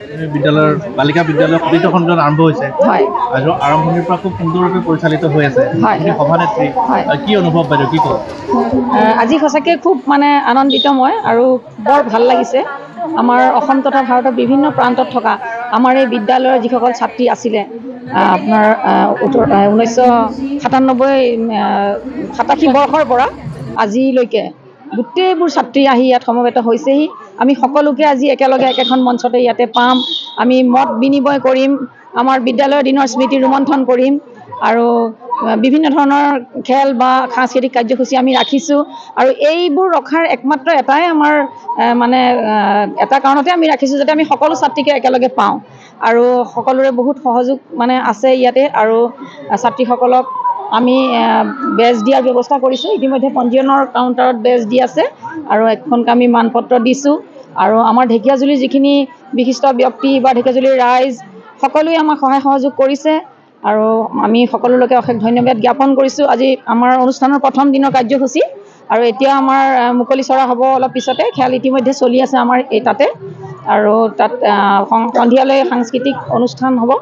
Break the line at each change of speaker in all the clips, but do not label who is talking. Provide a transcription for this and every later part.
বিদ্যালয়ৰ বালিকা বিদ্যালয়ৰ সতীৰ্থ সন্মিলন আৰম্ভ হৈছে
হয়
আৰু আৰম্ভণিৰ পৰা খুব সুন্দৰভাৱে পৰিচালিত হৈ আছে
হয়
আপুনি সভানেত্ৰী
হয়
কি অনুভৱ বাইদেউ কি ক'ব
আজি সঁচাকৈ খুব আনন্দিত মই আৰু বৰ ভাল লাগিছে আমাৰ অসম তথা ভাৰতৰ বিভিন্ন প্ৰান্তত থকা আমাৰ এই বিদ্যালয়ৰ যিসকল ছাত্ৰী আছিলে আপোনাৰ 1987 বৰ্ষৰ পৰা আজিলৈকে গোটেইবোৰ ছাত্ৰী আহি ইয়াত সমবেত হৈছেহি আমি সকলোকে আজি একেলগে একেখন মঞ্চতে ইয়াতে পাম আমি মত বিনিময় কৰিম আমাৰ বিদ্যালয়ৰ দিনৰ স্মৃতি ৰোমন্থন কৰিম আৰু বিভিন্ন ধৰণৰ খেল বা সাংস্কৃতিক কাৰ্যসূচী আমি ৰাখিছোঁ আৰু এইবোৰ ৰখাৰ একমাত্ৰ এটাই আমাৰ এটা কাৰণতে আমি ৰাখিছোঁ যাতে আমি সকলো ছাত্ৰীকে একেলগে পাওঁ আৰু সকলোৰে বহুত সহযোগ আছে ইয়াতে আৰু ছাত্ৰীসকলক আমি বেজ দিয়াৰ ব্যৱস্থা কৰিছোঁ ইতিমধ্যে পঞ্জীয়নৰ কাউণ্টাৰত বেজ দি আছে আৰু এখনকৈ আমি মানপত্ৰ দিছোঁ আৰু আমাৰ ঢেকীয়াজুলিৰ যিখিনি বিশিষ্ট ব্যক্তি বা ঢেকীয়াজুলিৰ ৰাইজ সকলোৱে আমাক সহায় সহযোগ কৰিছে আৰু আমি সকলোলৈকে অশেষ ধন্যবাদ জ্ঞাপন কৰিছোঁ আজি আমাৰ অনুষ্ঠানৰ প্ৰথম দিনৰ কাৰ্যসূচী আৰু এতিয়া আমাৰ মুকলি চৰা হ'ব অলপ পিছতে খেল ইতিমধ্যে চলি আছে আমাৰ এই তাতে আৰু তাত সন্ধিয়ালৈ সাংস্কৃতিক অনুষ্ঠান হ'ব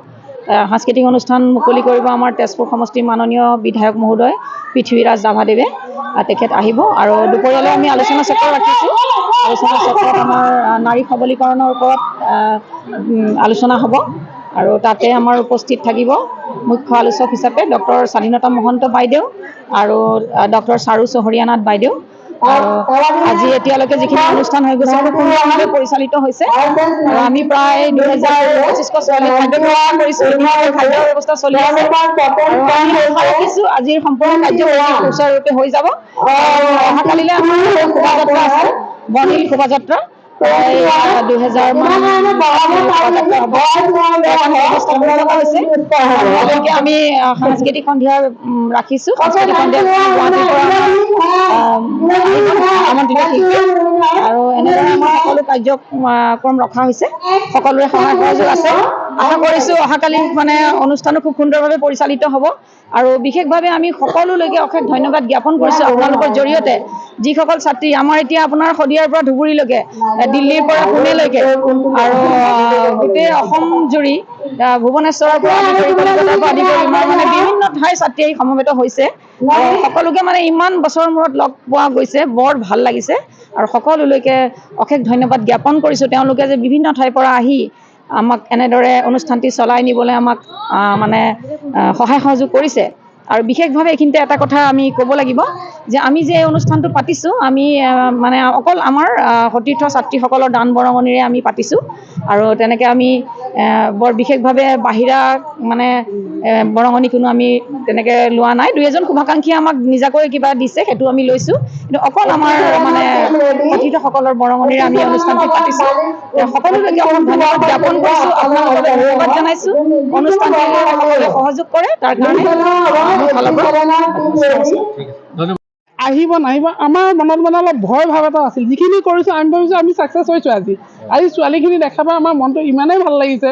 সাংস্কৃতিক অনুষ্ঠান মুকলি কৰিব আমাৰ তেজপুৰ সমষ্টিৰ মাননীয় বিধায়ক মহোদয় পৃথ্বীৰাজ ৰাভাদেৱে তেখেত আহিব আৰু দুপৰীয়ালৈ আমি আলোচনা চক্ৰ ৰাখিছোঁ আলোচনা চক্ৰত আমাৰ নাৰী সবলীকৰণৰ ওপৰত আলোচনা হ'ব আৰু তাতে আমাৰ উপস্থিত থাকিব মুখ্য আলোচক হিচাপে ডক্টৰ স্বাধীনতা মহন্ত বাইদেউ আৰু ডক্টৰ চাৰু চহৰীয়ানাথ বাইদেউ আৰু আজি এতিয়ালৈকে যিখিনি অনুষ্ঠান হৈ গৈছে খুব সুন্দৰভাৱে পৰিচালিত হৈছে আৰু আমি প্ৰায় 2500 ছোৱালী খাদ্য ব্যৱস্থা কৰিছোঁ খাদ্যৰ ব্যৱস্থা চলি আছে আৰু আমি আশা ৰাখিছোঁ আজিৰ সম্পূৰ্ণ কাৰ্যসূচী সুচাৰুৰূপে হৈ যাব অহাকালিলৈ আমাৰ শোভাযাত্ৰা আছে বৰ্ণিল শোভাযাত্ৰা প্ৰায় 2000 মান আমি সাংস্কৃতিক সন্ধিয়া ৰাখিছোঁ সাংস্কৃতিক সন্ধিয়া গুৱাহাটীৰ পৰা আমন্ত্ৰিত শিল্পী আৰু এনেদৰে আমাৰ সকলো কাৰ্যক্ৰম ৰখা হৈছে সকলোৰে সহায় সহযোগ আছে আশা কৰিছোঁ অহাকালি অনুষ্ঠানো খুব সুন্দৰভাৱে পৰিচালিত হ'ব আৰু বিশেষভাৱে আমি সকলোলৈকে অশেষ ধন্যবাদ জ্ঞাপন কৰিছোঁ আপোনালোকৰ জৰিয়তে যিসকল ছাত্ৰী আমাৰ এতিয়া আপোনাৰ শদিয়াৰ পৰা ধুবুৰীলৈকে দিল্লীৰ পৰা পুনেলৈকে আৰু গোটেই অসম জুৰি ভুৱনেশ্বৰৰ পৰা আদি কৰি কলিকতাৰ পৰা আদি কৰি বিভিন্ন ঠাইৰ ছাত্ৰী সমবেত হৈছে সকলোকে ইমান বছৰৰ মূৰত লগ পোৱা গৈছে বৰ ভাল লাগিছে আৰু সকলোলৈকে অশেষ ধন্যবাদ জ্ঞাপন কৰিছোঁ তেওঁলোকে যে বিভিন্ন ঠাইৰ পৰা আহি আমাক এনেদৰে অনুষ্ঠানটি চলাই নিবলৈ আমাক সহায় সহযোগ কৰিছে আৰু বিশেষভাৱে এইখিনিতে এটা কথা আমি ক'ব লাগিব যে আমি যে এই অনুষ্ঠানটো পাতিছোঁ আমি অকল আমাৰ সতীৰ্থ ছাত্ৰীসকলৰ দান বৰঙণিৰে আমি পাতিছোঁ আৰু তেনেকৈ আমি বৰ বিশেষভাৱে বাহিৰা বৰঙণি কোনো আমি তেনেকৈ লোৱা নাই দুই এজন শুভাকাংক্ষীয়ে আমাক নিজাকৈ কিবা দিছে সেইটো আমি লৈছোঁ কিন্তু অকল আমাৰ সতীৰ্থসকলৰ বৰঙণিৰে আমি অনুষ্ঠানটি পাতিছোঁ সকলোলৈকে অকণ ধন্যবাদ জ্ঞাপন কৰিছোঁ আপোনালোকলৈ ধন্যবাদ জনাইছোঁ অনুষ্ঠানটি সকলোৱে সহযোগ কৰে তাৰ কাৰণে
আহিব নাহিব আমাৰ মনত অলপ ভয় ভাৱ এটা আছিল যিখিনি কৰিছোঁ আমি ভাবিছোঁ আমি ছাকচেছ হৈছোঁ আজি ছোৱালীখিনি দেখা পাই আমাৰ মনটো ইমানেই ভাল লাগিছে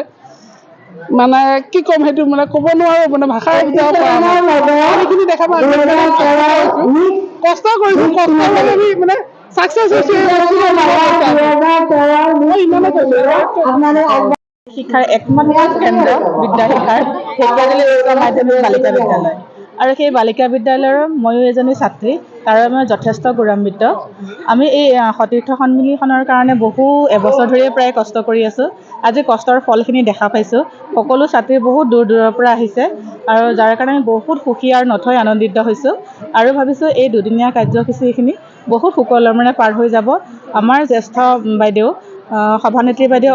কি ক'ম সেইটো ক'ব নোৱাৰোঁ ভাষাৰে বুজাব পৰা নাই ছোৱালীখিনি দেখা পাই কষ্ট কৰিছোঁ কষ্ট কৰি আমি ছাকচেছ হৈছোঁ মই ইমানে কৈছোঁ
শিক্ষাৰ একমাত্ৰ কেন্দ্ৰ বিদ্যাশিখাৰ ঢেকীয়াজুলি উচ্চ মাধ্যমিক বালিকা বিদ্যালয় আৰু সেই বালিকা বিদ্যালয়ৰ ময়ো এজনী ছাত্ৰী তাৰ বাবে মই যথেষ্ট গৌৰৱান্বিত আমি এই সতীৰ্থ সন্মিলনখনৰ কাৰণে বহু এবছৰ ধৰিয়ে প্ৰায় কষ্ট কৰি আছোঁ আজি কষ্টৰ ফলখিনি দেখা পাইছোঁ সকলো ছাত্ৰী বহুত দূৰ দূৰৰ পৰা আহিছে আৰু যাৰ কাৰণে আমি বহুত সুখী আৰু নথৈ আনন্দিত হৈছোঁ আৰু ভাবিছোঁ এই দুদিনীয়া কাৰ্যসূচীখিনি বহুত সুকলমে পাৰ হৈ যাব আমাৰ জ্যেষ্ঠ বাইদেউ সভানেত্ৰী বাইদেউ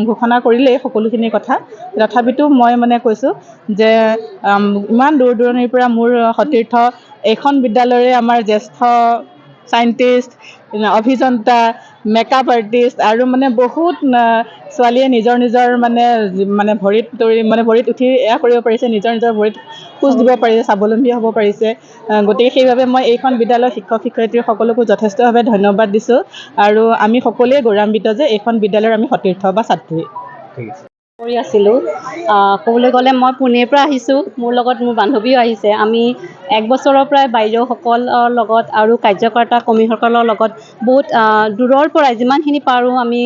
ঘোষণা কৰিলেই সকলোখিনি কথা তথাপিতো মই কৈছোঁ যে ইমান দূৰ দূৰণিৰ পৰা মোৰ সতীৰ্থ এইখন বিদ্যালয়ৰে আমাৰ জ্যেষ্ঠ চাইণ্টিষ্ট অভিযন্তা মেকআপ আৰ্টিষ্ট আৰু বহুত ছোৱালীয়ে নিজৰ ভৰিত উঠি এয়া কৰিব পাৰিছে নিজৰ ভৰিত খোজ দিব পাৰিছে স্বাৱলম্বী হ'ব পাৰিছে গতিকে সেইবাবে মই এইখন বিদ্যালয়ৰ শিক্ষক শিক্ষয়িত্ৰী সকলোকো যথেষ্টভাৱে ধন্যবাদ দিছোঁ আৰু আমি সকলোৱে গৌৰৱান্বিত যে এইখন বিদ্যালয়ৰ আমি সতীৰ্থ বা ছাত্ৰী।
কৰি আছিলোঁ। ক'বলৈ গ'লে মই পুনেৰ পৰা আহিছোঁ, মোৰ লগত মোৰ বান্ধৱীও আহিছে। আমি 1 বছৰৰ পৰাই বাইদেউসকলৰ লগত আৰু কাৰ্যকৰ্তা কৰ্মীসকলৰ লগত বহুত দূৰৰ পৰাই যিমানখিনি পাৰোঁ আমি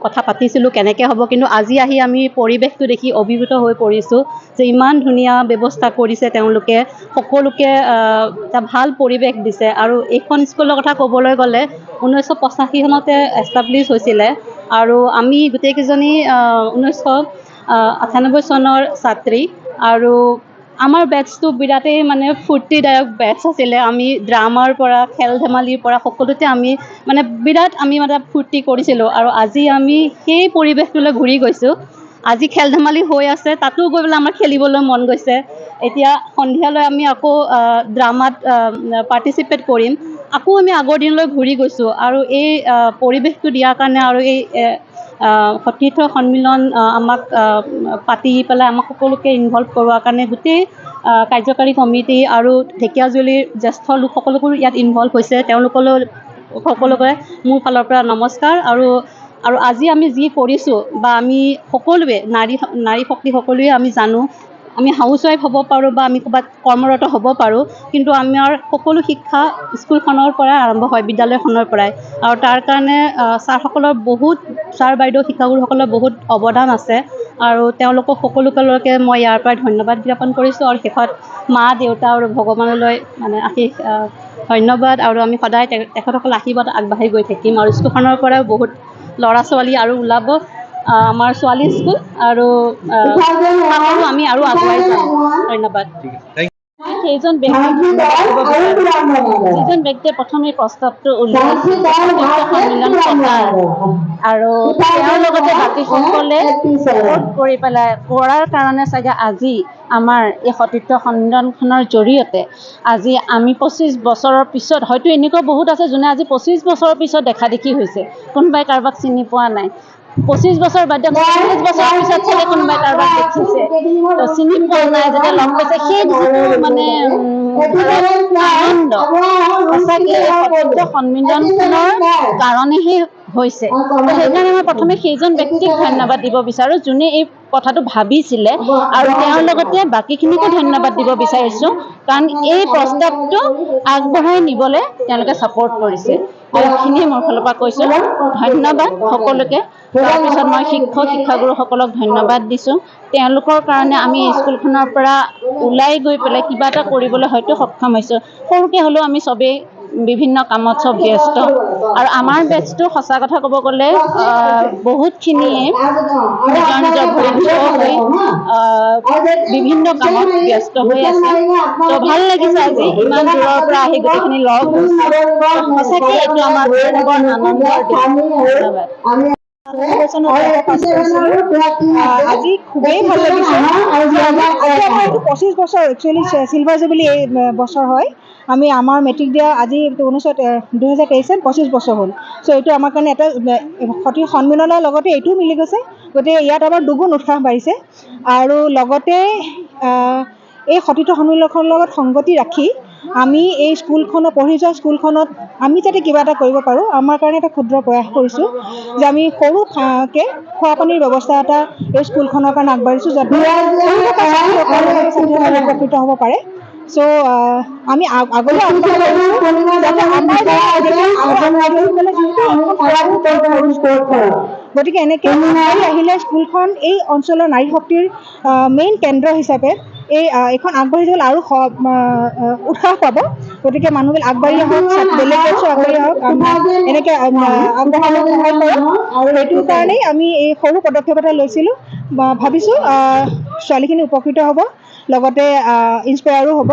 কথা পাতিছিলোঁ কেনেকৈ হ'ব, কিন্তু আজি আহি আমি পৰিৱেশটো দেখি অভিভূত হৈ পৰিছোঁ যে ইমান ধুনীয়া ব্যৱস্থা কৰিছে তেওঁলোকে, সকলোকে এটা ভাল পৰিৱেশ দিছে। আৰু এইখন স্কুলৰ কথা ক'বলৈ গ'লে 1985 চনতে এষ্টাব্লিছ হৈছিলে আৰু আমি গোটেইকেইজনী 1998 চনৰ ছাত্ৰী আৰু আমাৰ বেটছটো বিৰাটেই মানে ফূৰ্তিদায়ক বেটছ আছিলে। আমি ড্ৰামাৰ পৰা খেল ধেমালিৰ পৰা সকলোতে আমি মানে বিৰাট আমি মানে ফূৰ্তি কৰিছিলোঁ আৰু আজি আমি সেই পৰিৱেশটোলৈ ঘূৰি গৈছোঁ। আজি খেল ধেমালি হৈ আছে, তাতো গৈ পেলাই আমাৰ খেলিবলৈ মন গৈছে। এতিয়া সন্ধিয়ালৈ আমি আকৌ ড্ৰামাত পাৰ্টিচিপেট কৰিম, আকৌ আমি আগৰ দিনলৈ ঘূৰি গৈছোঁ আৰু এই পৰিৱেশটো দিয়াৰ কাৰণে আৰু এই সতীৰ্থ সন্মিলন আমাক পাতি পেলাই আমাক সকলোকে ইনভলভ কৰোৱাৰ কাৰণে গোটেই কাৰ্যকাৰী কমিটি আৰু ঢেকীয়াজুলিৰ জ্যেষ্ঠ লোকসকলকো ইয়াত ইনভলভ হৈছে। তেওঁলোকলৈ সকলোকে মোৰ ফালৰ পৰা নমস্কাৰ। আৰু আজি আমি যি কৰিছোঁ বা আমি সকলোৱে নাৰী শক্তি সকলোৱে আমি জানো আমি হাউচৱাইফ হ'ব পাৰোঁ বা আমি ক'ৰবাত কৰ্মৰত হ'ব পাৰোঁ, কিন্তু আমাৰ সকলো শিক্ষা স্কুলখনৰ পৰা আৰম্ভ হয়, বিদ্যালয়খনৰ পৰাই। আৰু তাৰ কাৰণে ছাৰসকলৰ বহুত ছাৰ বাইদেউ শিক্ষাগুৰুসকলৰ বহুত অৱদান আছে আৰু তেওঁলোকক সকলোকে মই ইয়াৰ পৰাই ধন্যবাদ জ্ঞাপন কৰিছোঁ। আৰু শেষত মা দেউতা আৰু ভগৱানলৈ মানে আশীষ ধন্যবাদ। আৰু আমি সদায় তেখেতসকল আশীৰ্বাদ আগবাঢ়ি গৈ থাকিম আৰু স্কুলখনৰ পৰাও বহুত ল'ৰা ছোৱালী আৰু ওলাব। আমাৰ ছোৱালী স্কুল আৰু আমি আৰু আগুৱাই যাম। ধন্যবাদ। সেইজন যিজন ব্যক্তিয়ে প্ৰথমে প্ৰস্তাৱটো উলিয়াইছিল সন্মিলন পতাৰ আৰু তেওঁৰ লগতে বাকীসকলে ভোট কৰি পেলাই কৰাৰ কাৰণে চাগে আজি আমাৰ এই সতীৰ্থ সন্মিলনখনৰ জৰিয়তে আজি আমি 25 বছৰৰ পিছত, হয়তো এনেকুৱা বহুত আছে যোনে আজি 25 বছৰৰ পিছত দেখা দেখি হৈছে, কোনোবাই কাৰোবাক চিনি পোৱা নাই। 25 বছৰ বাদ দিয়ক, 40 বছৰৰ পিছত চাগে কোনোবাই কাৰোবাক দেখিছে, তো চিনি পোৱা নাই, যেতিয়া লগ পাইছে সেই যিটো মানে আনন্দ সঁচাকৈ সতীৰ্থ সন্মিলনখনৰ কাৰণেহে হৈছে। তো সেইকাৰণে মই প্ৰথমে সেইজন ব্যক্তিক ধন্যবাদ দিব বিচাৰোঁ যোনে এই কথাটো ভাবিছিলে আৰু তেওঁৰ লগতে বাকীখিনিকো ধন্যবাদ দিব বিচাৰিছোঁ, কাৰণ এই প্ৰস্তাৱটো আগবঢ়াই নিবলৈ তেওঁলোকে ছাপোৰ্ট কৰিছে। এইখিনিয়ে মোৰ ফালৰ পৰা কৈছোঁ, ধন্যবাদ সকলোকে। তাৰপিছত মই শিক্ষাগুৰুসকলক ধন্যবাদ দিছোঁ, তেওঁলোকৰ কাৰণে আমি স্কুলখনৰ পৰা ওলাই গৈ পেলাই কিবা এটা কৰিবলৈ হয়তো সক্ষম হৈছোঁ। সৰুকৈ হ'লেও আমি চবেই বিভিন্ন কামত চব ব্যস্ত আৰু আমাৰ বেটছটো সঁচা কথা ক'ব গ'লে বহুতখিনিয়ে নিজৰ নিজৰ ভৰিত থিয় হৈ বিভিন্ন কামত ব্যস্ত হৈ আছে। তো ভাল লাগিছে আজি ইমান দূৰৰ পৰা আহি গোটেইখিনি লগ হৈছে। সঁচাকৈ এইটো আমাৰ বৰ আনন্দৰ দিন। ধন্যবাদ।
আজি খুবেই ভাল লাগিছে। আজি আমাৰ 25 বছৰ একচুৱেলি চিলভাৰ জুবিলি এই বছৰ হয়। আমি আমাৰ মেট্ৰিক দিয়া আজি 2023 25 বছৰ হ'ল। চ' এইটো আমাৰ কাৰণে এটা সতীৰ্থ সন্মিলনৰ লগতে এইটোও মিলি গৈছে, গতিকে ইয়াত আমাৰ দুগুণ উৎসাহ বাঢ়িছে। আৰু লগতে এই সতীৰ্থ সন্মিলনখনৰ লগত সংগতি ৰাখি আমি এই স্কুলখনত পঢ়ি যোৱা স্কুলখনত আমি যাতে কিবা এটা কৰিব পাৰোঁ, আমাৰ কাৰণে এটা ক্ষুদ্ৰ প্ৰয়াস কৰিছোঁ যে আমি সৰুকৈ খোৱা পানীৰ ব্যৱস্থা এটা এই স্কুলখনৰ কাৰণে আগবাঢ়িছোঁ, যাতে উপকৃত হ'ব পাৰে। চ' আমি আগলৈ গতিকে এনেকৈ আহিলে স্কুলখন এই অঞ্চলৰ নাৰী শক্তিৰ মেইন কেন্দ্ৰ হিচাপে এইখন আগবাঢ়ি যাবলৈ আৰু উৎসাহ পাব। গতিকে মানুহবিলাক আগবাঢ়ি আহক, বেলেগ বেটছো আগবাঢ়ি আহক, এনেকৈ আগবঢ়াবলৈ সহায় কৰক। আৰু সেইটো কাৰণেই আমি এই সৰু পদক্ষেপ এটা লৈছিলোঁ। ভাবিছোঁ ছোৱালীখিনি উপকৃত হ'ব, লগতে ইনস্পায়াৰো হ'ব।